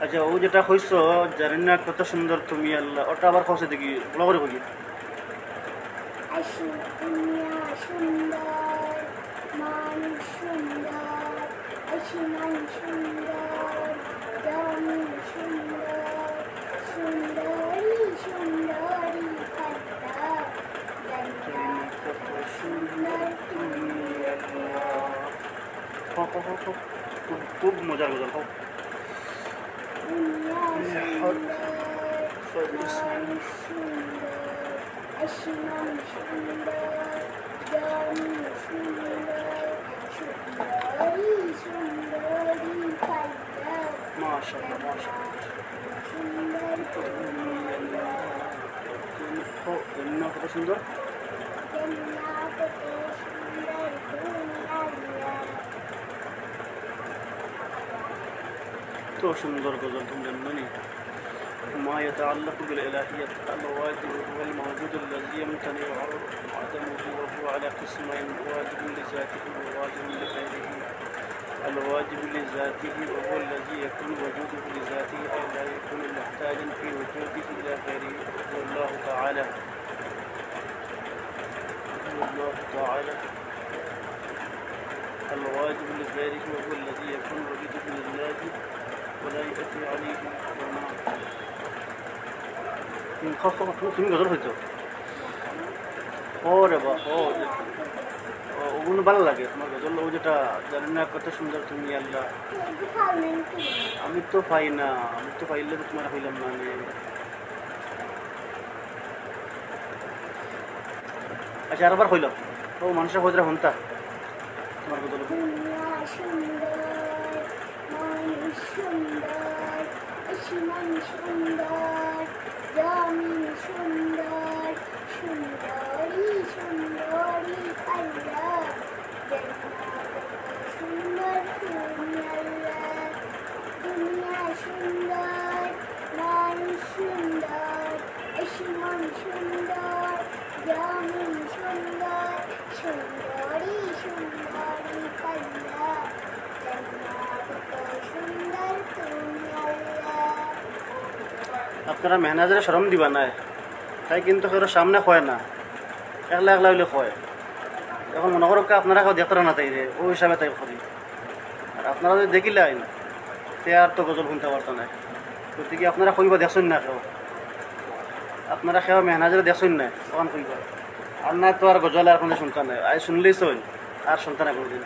আচ্ছা, ও যেটা কইছ জানি না কত সুন্দর তুমি আল্লাহ, ওটা আবার কইছে দেখি বলা করে কই। দুনিয়া সুন্দর, মানুষ সুন্দর, আসমান সুন্দর, জমিন সুন্দর, সুন্দরী সুন্দরী কন্যা, জান্নাত কত সুন্দর তুমি আল্লাহ। খুব মজার গজল। দুনিয়া সুন্দর, মানুষ সুন্দর, আসমান সুন্দর, জমিন সুন্দর, সুন্দরী সুন্দরী কন্যা, মাশাআল্লাহ মাশাআল্লাহ। সুন্দর তুমি আল্লাহ। জান্নাত কত সুন্দর। জান্নাত কত সুন্দর তুমি আল্লাহ। তো সুন্দর গজল তুমি জানি। ما يتعلق بالإلهية الواجب هو الموجود الذي يمتنع عدمه، وهو على قسمين: واجب لذاته وواجب لغيره. الواجب لذاته وهو الذي يكون وجوده لذاته أي لا يكون محتاجا في وجوده إلى غيره، وهو الله تعالى. الواجب لغيره وهو الذي يكون وجوده لله ولا يأتي عليه ضمان. তুমি গজল হইতো ওরে বা ওগুলো ভালো লাগে তোমার গজল। ও যেটা জানি না কত সুন্দর তুমি আল্লাহ, আমি তো পাই না, আমি তো পাইলে তো তোমার হইলাম না। আচ্ছা, আরেকবার হইল ও মানুষের হইতে হন্তা তোমার গজল। দুনিয়া সুন্দর, মানুষ সুন্দর, আসমান সুন্দর, জমিন সুন্দর, সুন্দরী সুন্দরী কন্যা, জান্নাত কত সুন্দর তুমি আল্লাহ। দুনিয়া সুন্দর, মানুষ সুন্দর, আসমান সুন্দর, জমিন সুন্দর, সুন্দরী সুন্দরী কন্যা, জান্নাত কত সুন্দর তুমি আল্লাহ। আপনারা মেহনাজারে শরম দিবা নাই, তাই কিন্তু কেউ সামনে হয় না, একলা একলা হইলে হয়। এখন মনে করো আপনারা কেউ দেখতে না তাই রে, ওই হিসাবে তাই করি। আর আপনারা যদি দেখিলেন তে আর তো গজল শুনতে পারতো না। গতিকে আপনারা কইবা দেখছেন না, কেউ আপনারা কেউ মেহনাজারে দেখছেন না তখন কইবা। আর না তো আর গজল আর কোনো শুনতে নাই, আজ শুনলেই চল আর শুনতে না কোনোদিন।